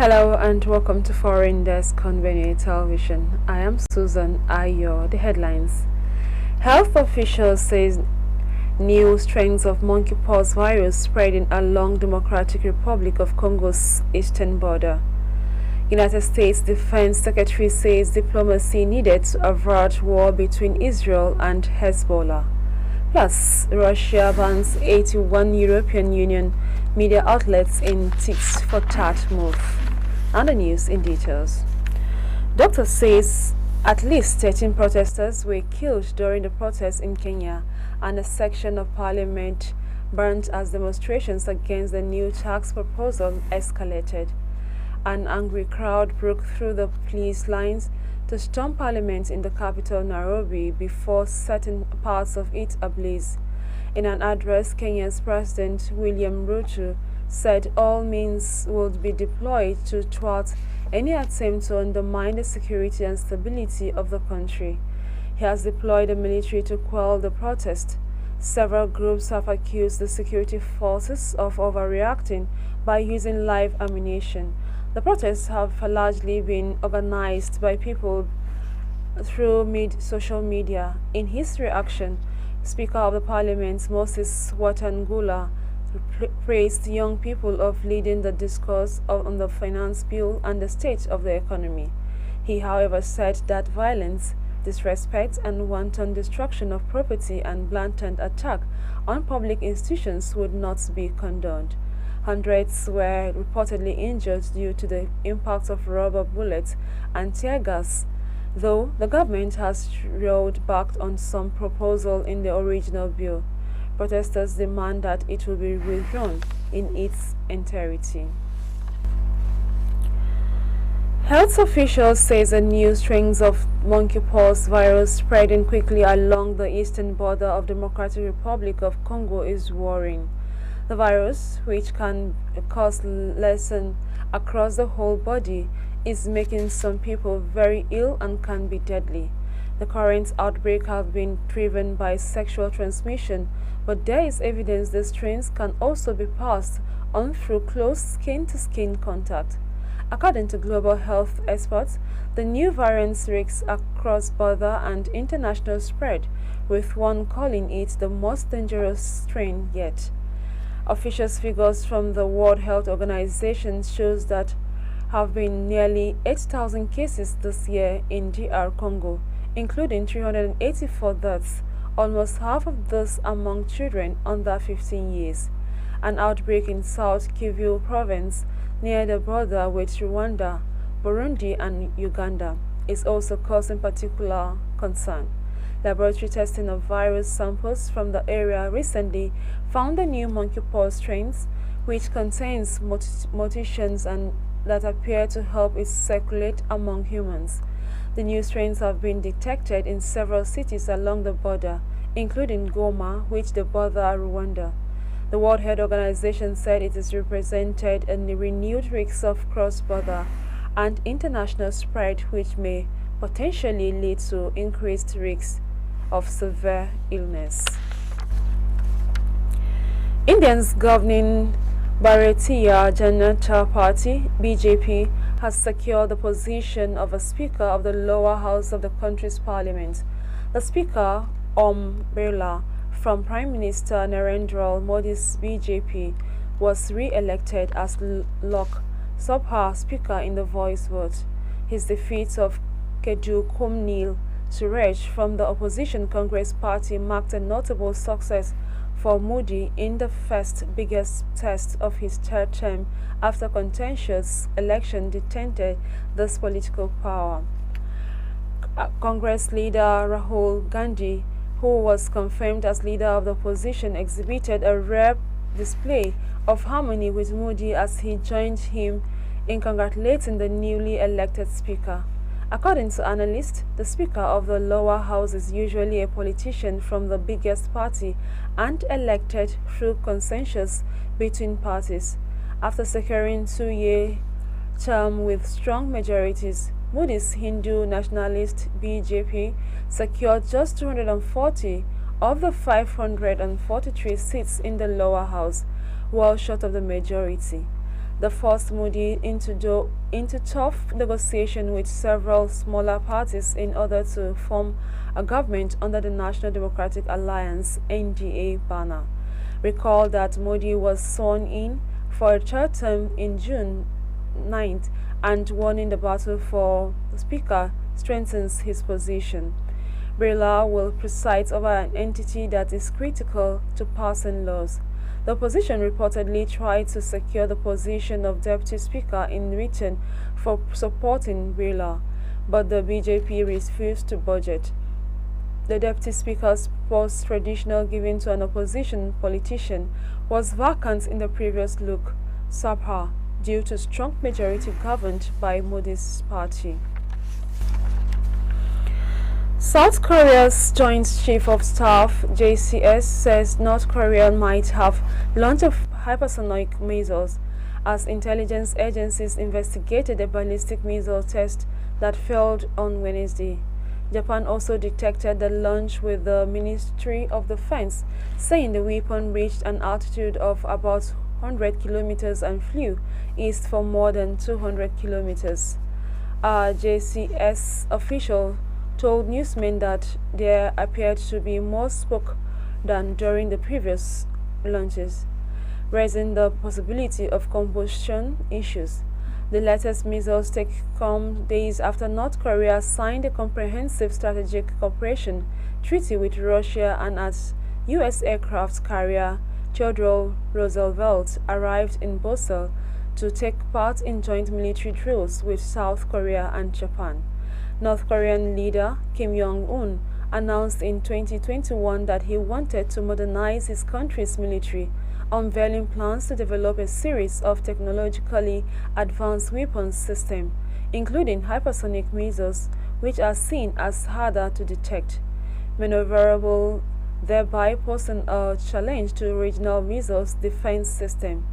Hello and welcome to Foreign Desk on Benue Television. I am Susan Ayo. The headlines. Health officials says new strains of monkeypox virus spreading along Democratic Republic of Congo's eastern border. United States Defense Secretary says diplomacy needed to avert war between Israel and Hezbollah. Plus, Russia bans 81 European Union media outlets in tit-for-tat move. And the news in details. Doctor says at least 13 protesters were killed during the protests in Kenya, and a section of parliament burnt as demonstrations against the new tax proposal escalated. An angry crowd broke through the police lines to storm parliament in the capital Nairobi before setting parts of it ablaze. In an address, Kenya's President William Ruto said all means would be deployed to thwart any attempt to undermine the security and stability of the country. He has deployed the military to quell the protest. Several groups have accused the security forces of overreacting by using live ammunition. The protests have largely been organized by people through social media. In his reaction, Speaker of the Parliament Moses Wetangula praised young people of leading the discourse on the finance bill and the state of the economy. He, however, said that violence, disrespect, and wanton destruction of property and blatant attack on public institutions would not be condoned. Hundreds were reportedly injured due to the impact of rubber bullets and tear gas, though the government has rolled back on some proposal in the original bill. Protesters demand that it will be withdrawn in its entirety. Health officials say a new strain of monkeypox virus spreading quickly along the eastern border of Democratic Republic of Congo is worrying. The virus, which can cause lesions across the whole body, is making some people very ill and can be deadly. The current outbreak has been driven by sexual transmission, but there is evidence the strains can also be passed on through close skin-to-skin contact. According to global health experts, the new variant risks a cross-border and international spread, with one calling it the most dangerous strain yet. Official figures from the World Health Organization shows that have been nearly 8,000 cases this year in DR Congo, including 384 deaths, almost half of those among children under 15 years. An outbreak in South Kivu province, near the border with Rwanda, Burundi, and Uganda, is also causing particular concern. Laboratory testing of virus samples from the area recently found the new monkeypox strains, which contains mutations and that appear to help it circulate among humans. The new strains have been detected in several cities along the border, including Goma, which border Rwanda. The World Health Organization said it is represented a renewed risk of cross-border and international spread, which may potentially lead to increased risks of severe illness. India's governing Bharatiya Janata Party (BJP) has secured the position of a Speaker of the lower house of the country's parliament. The Speaker, Om Birla, from Prime Minister Narendra Modi's BJP, was re-elected as Lok Sabha Speaker in the voice vote. His defeat of Kedu Kumnil Suresh from the opposition Congress Party marked a notable success for Modi in the first biggest test of his third term after contentious election detented this political power. Congress leader Rahul Gandhi, who was confirmed as leader of the opposition, exhibited a rare display of harmony with Modi as he joined him in congratulating the newly elected speaker. According to analysts, the Speaker of the lower house is usually a politician from the biggest party and elected through consensus between parties. After securing 2-year term with strong majorities, Modi's Hindu nationalist BJP secured just 240 of the 543 seats in the lower house, well short of the majority. the forced Modi into tough negotiation with several smaller parties in order to form a government under the National Democratic Alliance (NDA) banner. Recall that Modi was sworn in for a third term in June 9th, and winning the battle for the Speaker strengthens his position. Birla will preside over an entity that is critical to passing laws. The opposition reportedly tried to secure the position of Deputy Speaker in return for supporting Birla, but the BJP refused to budge. The Deputy Speaker's post, traditional given to an opposition politician, was vacant in the previous Lok Sabha due to strong majority governed by Modi's party. South Korea's Joint Chief of Staff (JCS) says North Korea might have launched hypersonic missiles as intelligence agencies investigated a ballistic missile test that failed on Wednesday. Japan also detected the launch with the Ministry of Defense, saying the weapon reached an altitude of about 100 kilometers and flew east for more than 200 kilometers. A JCS official told newsmen that there appeared to be more smoke than during the previous launches, raising the possibility of combustion issues. The latest missiles come days after North Korea signed a comprehensive strategic cooperation treaty with Russia, and as U.S. aircraft carrier Theodore Roosevelt arrived in Brussels to take part in joint military drills with South Korea and Japan. North Korean leader Kim Jong-un announced in 2021 that he wanted to modernize his country's military, unveiling plans to develop a series of technologically advanced weapons systems, including hypersonic missiles, which are seen as harder to detect, maneuverable, thereby posing a challenge to regional missiles defense system.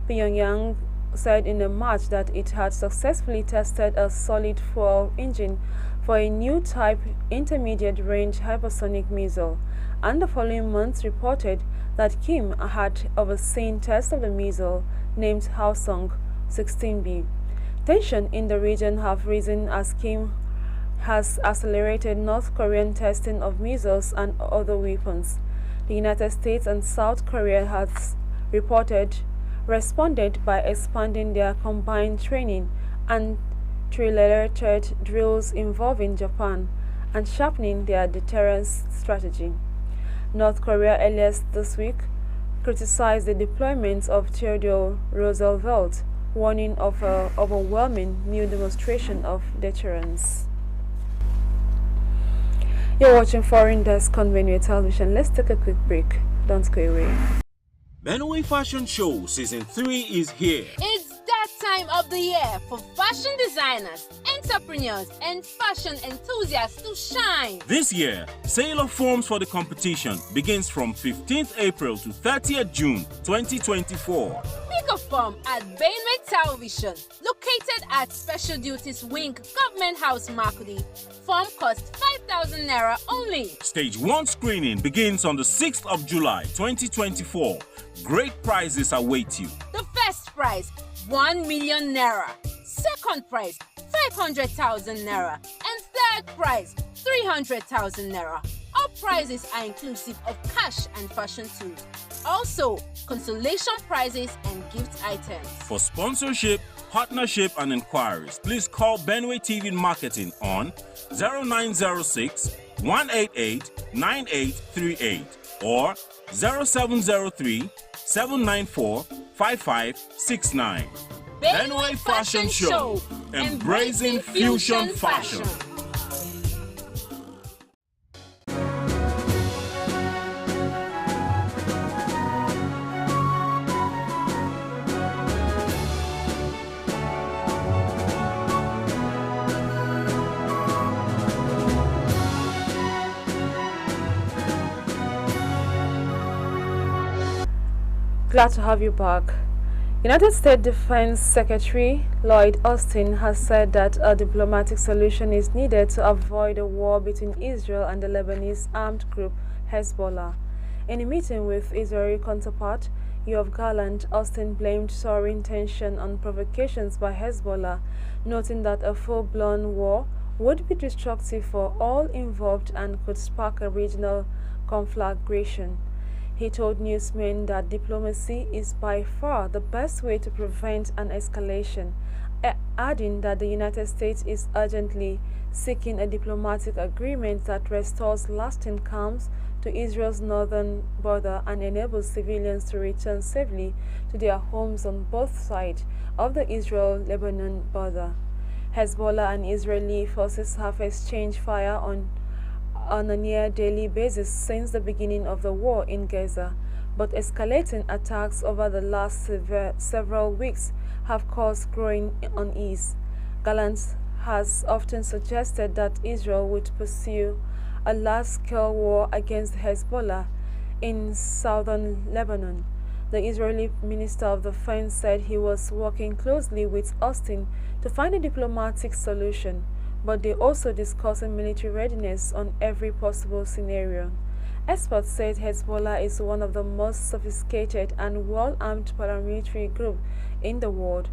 Pyongyang said in March that it had successfully tested a solid fuel engine for a new type intermediate-range hypersonic missile, and the following month reported that Kim had overseen tests of the missile named Hwasong-16B. Tension in the region have risen as Kim has accelerated North Korean testing of missiles and other weapons. The United States and South Korea has responded by expanding their combined training and trilateral drills involving Japan and sharpening their deterrence strategy. North Korea earlier this week criticized the deployment of Theodore Roosevelt, warning of an overwhelming new demonstration of deterrence. You're watching Foreign Desk on Benue Television. Let's take a quick break. Don't go away. Benue Fashion Show Season 3 is here. It's that time of the year for fashion designers, entrepreneurs, and fashion enthusiasts to shine. This year, sale of forms for the competition begins from 15th April to 30th June 2024. Pick a form at Benue Television, located at Special Duties Wing, Government House, Makudi. Form costs 5,000 Naira only. Stage 1 screening begins on the 6th of July 2024. Great prizes await you. The first prize, 1 million Naira. Second prize, 500,000 Naira. And third prize, 300,000 Naira. All prizes are inclusive of cash and fashion tools. Also, consolation prizes and gift items. For sponsorship, partnership and inquiries, please call Benue TV Marketing on 0906 188 9838 or 0703 794 5569. Benue Fashion Show, embracing fusion fashion. Glad to have you back. United States Defense Secretary Lloyd Austin has said that a diplomatic solution is needed to avoid a war between Israel and the Lebanese armed group Hezbollah. In a meeting with Israeli counterpart, Yoav Gallant, Austin blamed soaring tension on provocations by Hezbollah, noting that a full-blown war would be destructive for all involved and could spark a regional conflagration. He told newsmen that diplomacy is by far the best way to prevent an escalation, adding that the United States is urgently seeking a diplomatic agreement that restores lasting calm to Israel's northern border and enables civilians to return safely to their homes on both sides of the Israel-Lebanon border. Hezbollah and Israeli forces have exchanged fire on a near-daily basis since the beginning of the war in Gaza, but escalating attacks over the last several weeks have caused growing unease. Gallant has often suggested that Israel would pursue a large-scale war against Hezbollah in southern Lebanon. The Israeli Minister of Defense said he was working closely with Austin to find a diplomatic solution, but they also discussed military readiness on every possible scenario. Experts said Hezbollah is one of the most sophisticated and well-armed paramilitary groups in the world.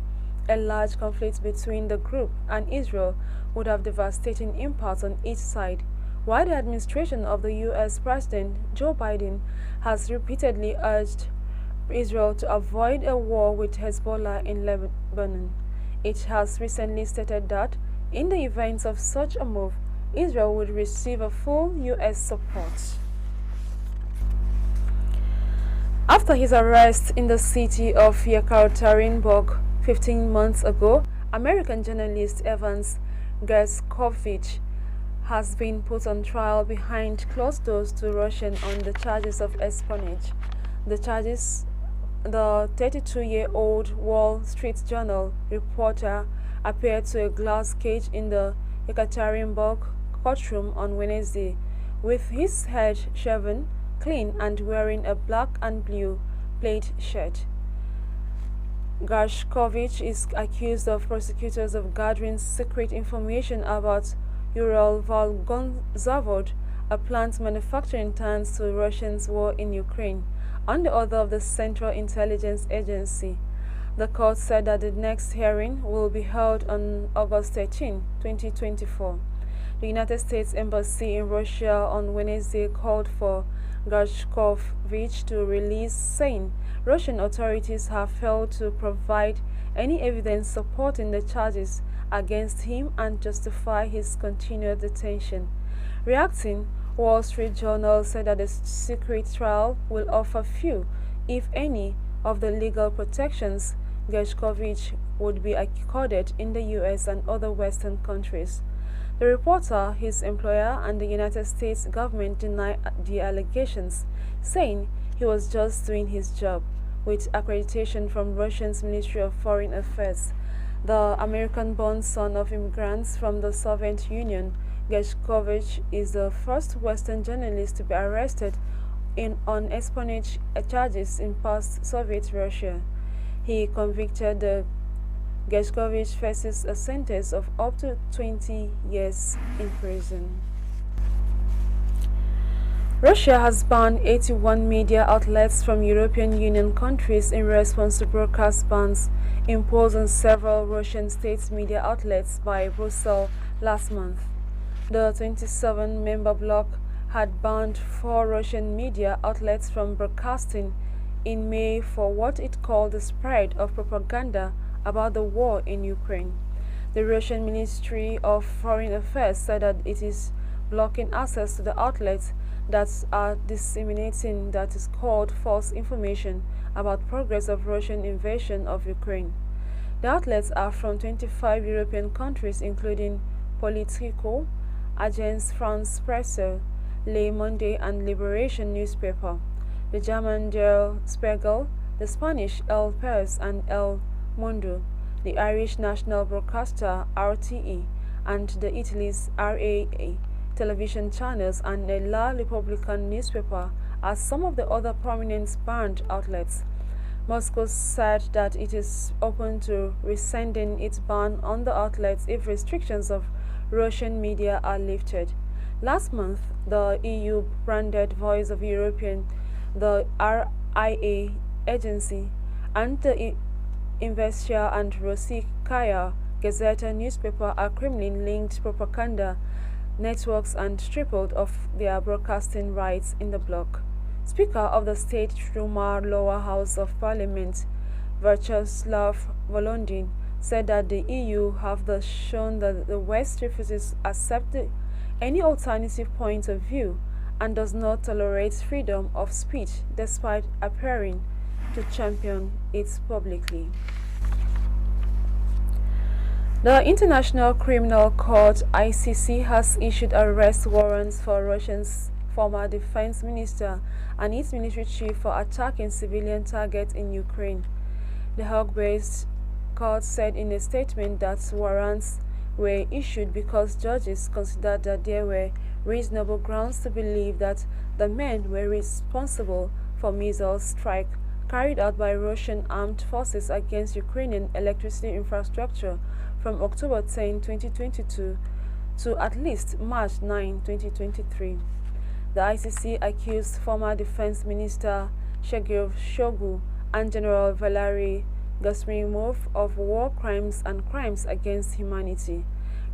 A large conflict between the group and Israel would have devastating impacts on each side. While the administration of the U.S. President Joe Biden has repeatedly urged Israel to avoid a war with Hezbollah in Lebanon, it has recently stated that, in the event of such a move, Israel would receive a full U.S. support. After his arrest in the city of Yekaterinburg 15 months ago, American journalist Evans Gershkovich has been put on trial behind closed doors to Russian on the charges of espionage. The 32-year-old Wall Street Journal reporter appeared to a glass cage in the Yekaterinburg courtroom on Wednesday, with his head shaven clean and wearing a black and blue plaid shirt. Gershkovich is accused of prosecutors of gathering secret information about Uralvalgonzavod, a plant manufacturing tanks to Russia's war in Ukraine, on the order of the Central Intelligence Agency. The court said that the next hearing will be held on August 13, 2024. The United States Embassy in Russia on Wednesday called for Gershkovich to release, saying Russian authorities have failed to provide any evidence supporting the charges against him and justify his continued detention. Reacting, Wall Street Journal said that the secret trial will offer few, if any, of the legal protections Gershkovich would be accorded in the U.S. and other Western countries. The reporter, his employer, and the United States government deny the allegations, saying he was just doing his job, with accreditation from Russia's Ministry of Foreign Affairs. The American-born son of immigrants from the Soviet Union, Gershkovich is the first Western journalist to be arrested on espionage charges in past Soviet Russia. He convicted the Gershkovich faces a sentence of up to 20 years in prison. Russia has banned 81 media outlets from European Union countries in response to broadcast bans imposed on several Russian state media outlets by Brussels last month. The 27-member bloc had banned 4 Russian media outlets from broadcasting in May for what it called the spread of propaganda about the war in Ukraine. The Russian Ministry of Foreign Affairs said that it is blocking access to the outlets that are disseminating that is called false information about progress of Russian invasion of Ukraine. The outlets are from 25 European countries including Politico, Agence France-Presse, Le Monde and Liberation newspaper, the German Der Spiegel, the Spanish El País and El Mundo, the Irish national broadcaster RTE, and the Italy's RAA television channels and a La Repubblica newspaper are some of the other prominent banned outlets. Moscow said that it is open to rescinding its ban on the outlets if restrictions of Russian media are lifted. Last month, the EU branded Voice of Europe, the RIA Agency, and the Investia and Rossiyskaya Gazeta newspaper are Kremlin-linked propaganda networks and tripled of their broadcasting rights in the bloc. Speaker of the State Duma lower house of parliament, Vyacheslav Volodin, said that the EU have thus shown that the West refuses to accept any alternative point of view and does not tolerate freedom of speech despite appearing to champion it publicly. The International Criminal Court (ICC) has issued arrest warrants for Russia's former defense minister and its military chief for attacking civilian targets in Ukraine. The Hague-based court said in a statement that warrants were issued because judges considered that there were reasonable grounds to believe that the men were responsible for missile strike carried out by Russian armed forces against Ukrainian electricity infrastructure from October 10, 2022 to at least March 9, 2023. The ICC accused former Defense Minister Sergei Shoigu and General Valery Gerasimov of war crimes and crimes against humanity.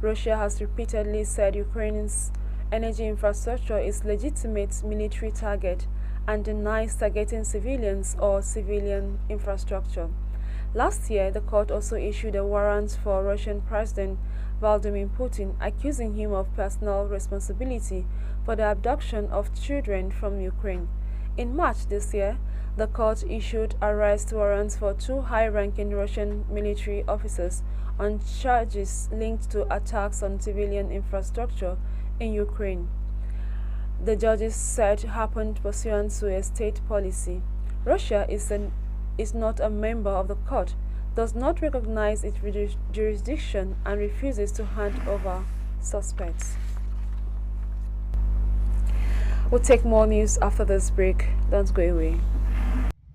Russia has repeatedly said Ukraine's energy infrastructure is a legitimate military target and denies targeting civilians or civilian infrastructure. Last year, the court also issued a warrant for Russian President Vladimir Putin, accusing him of personal responsibility for the abduction of children from Ukraine. In March this year, the court issued arrest warrants for two high-ranking Russian military officers on charges linked to attacks on civilian infrastructure in Ukraine. The judges said happened pursuant to a state policy. Russia is not a member of the court, does not recognize its jurisdiction, and refuses to hand over suspects. We'll take more news after this break. Don't go away.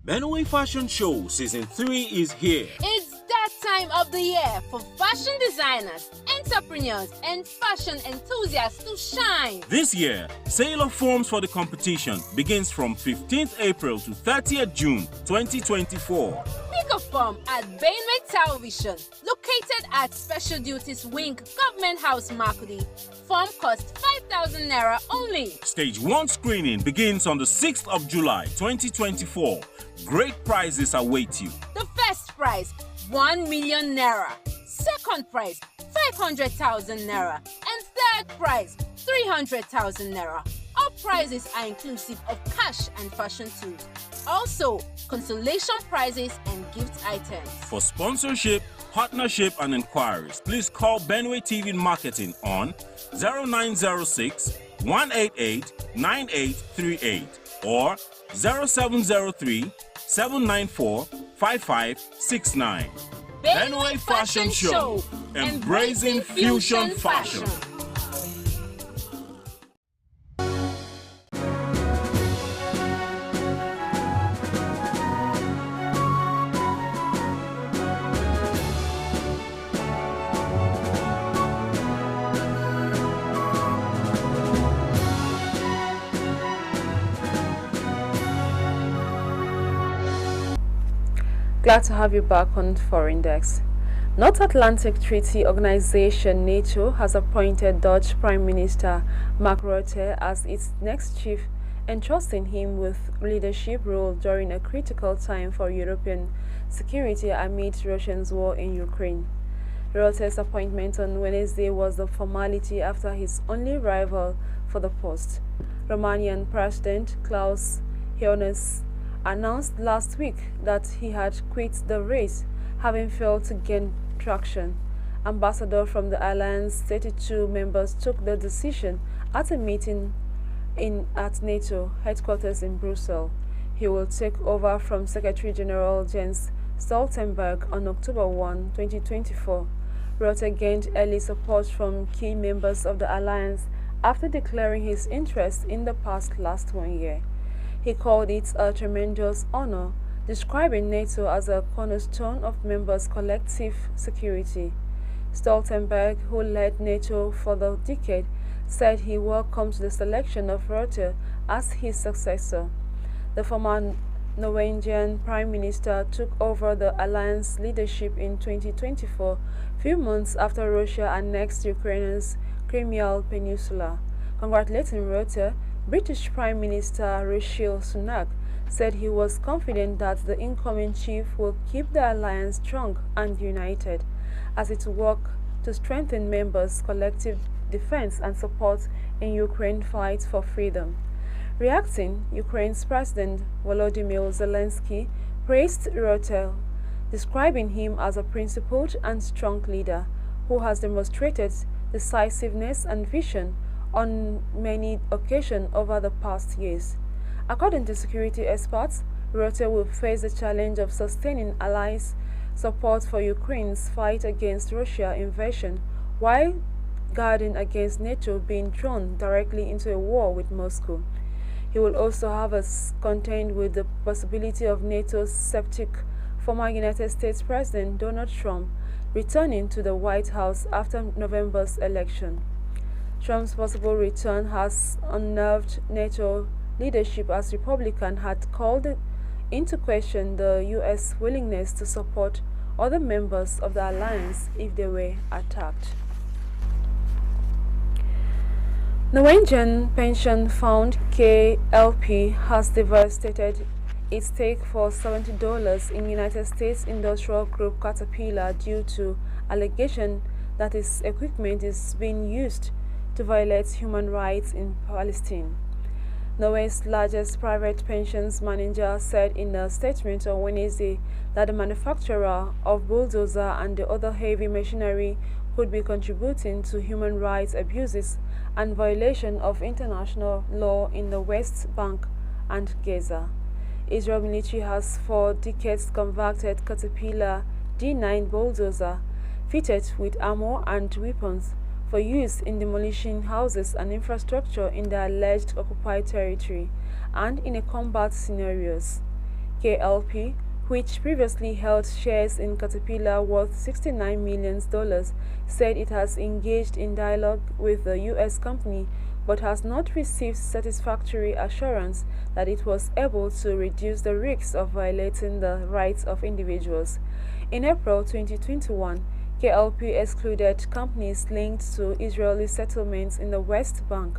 Benway Fashion Show Season 3 is here. It's that time of the year for fashion designers, entrepreneurs, and fashion enthusiasts to shine. This year, sale of forms for the competition begins from 15th April to 30th June 2024. Pick a form at Benway Television, located at Special Duties Wing, Government House, Makudi. Form costs 5,000 Naira only. Stage 1 screening begins on the 6th of July 2024. Great prizes await you. The first prize, 1 million Naira. Second prize, 500,000 Naira. And third prize, 300,000 Naira. All prizes are inclusive of cash and fashion tools. Also, consolation prizes and gift items. For sponsorship, partnership, and inquiries, please call Benway TV Marketing on 0906 188 9838 or 0703 794 5569. Benway Fashion Show, embracing fusion fashion. Glad to have you back on Foreign Desk. North Atlantic Treaty Organization NATO has appointed Dutch Prime Minister Mark Rutte as its next chief, entrusting him with leadership role during a critical time for European security amid Russia's war in Ukraine. Rutte's appointment on Wednesday was a formality after his only rival for the post, Romanian President Klaus Iohannis, announced last week that he had quit the race, having failed to gain traction. Ambassador from the alliance 32 members took the decision at a meeting at NATO headquarters in Brussels. He will take over from Secretary General Jens Stoltenberg on October 1, 2024. Rutte gained early support from key members of the alliance after declaring his interest in the past last 1 year. He called it a tremendous honor, describing NATO as a cornerstone of members' collective security. Stoltenberg, who led NATO for the decade, said he welcomed the selection of Rutte as his successor. The former Norwegian Prime Minister took over the alliance leadership in 2024, few months after Russia annexed Ukraine's Crimean Peninsula. Congratulating Rutte, British Prime Minister Rishi Sunak said he was confident that the incoming chief will keep the alliance strong and united as it works to strengthen members' collective defense and support in Ukraine's fight for freedom. Reacting, Ukraine's President Volodymyr Zelensky praised Rutte, describing him as a principled and strong leader who has demonstrated decisiveness and vision on many occasions over the past years. According to security experts, Rutte will face the challenge of sustaining allies' support for Ukraine's fight against Russia's invasion while guarding against NATO being drawn directly into a war with Moscow. He will also have a contend with the possibility of NATO's skeptic former United States President Donald Trump returning to the White House after November's election. Trump's possible return has unnerved NATO leadership as Republicans had called into question the U.S. willingness to support other members of the alliance if they were attacked. Norwegian pension fund KLP has devastated its stake for $70 in United States industrial group Caterpillar due to allegations that its equipment is being used to violate human rights in Palestine. Norway's largest private pensions manager said in a statement on Wednesday that the manufacturer of bulldozers and the other heavy machinery could be contributing to human rights abuses and violation of international law in the West Bank and Gaza. Israel military has for decades converted Caterpillar D9 bulldozer fitted with armor and weapons for use in demolishing houses and infrastructure in the alleged occupied territory and in a combat scenarios. KLP, which previously held shares in Caterpillar worth $69 million, said it has engaged in dialogue with the U.S. company but has not received satisfactory assurance that it was able to reduce the risks of violating the rights of individuals. In April 2021, KLP excluded companies linked to Israeli settlements in the West Bank,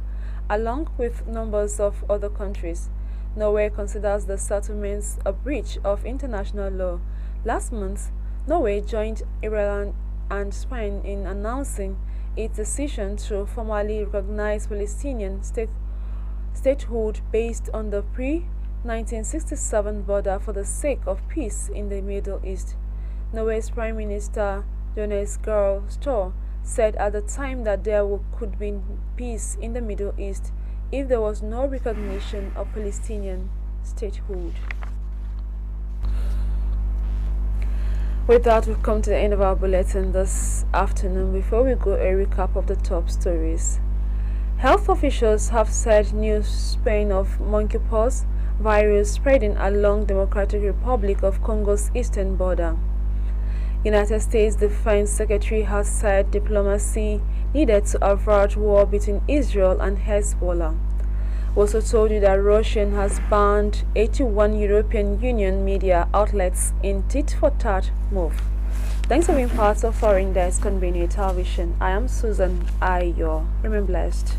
along with numbers of other countries. Norway considers the settlements a breach of international law. Last month, Norway joined Ireland and Spain in announcing its decision to formally recognize Palestinian statehood based on the pre-1967 border for the sake of peace in the Middle East. Norway's Prime Minister Jonas Gahr Støre said at the time that there could be peace in the Middle East if there was no recognition of Palestinian statehood. With that, we've come to the end of our bulletin this afternoon. Before we go, a recap of the top stories. Health officials have said new strain of monkeypox virus spreading along Democratic Republic of Congo's eastern border. United States Defense Secretary has said diplomacy needed to avert war between Israel and Hezbollah. We also told you that Russia has banned 81 European Union media outlets in tit-for-tat move. Thanks for being part of Foreign Desk Convenient Television. I am Susan Ayo. Remain blessed.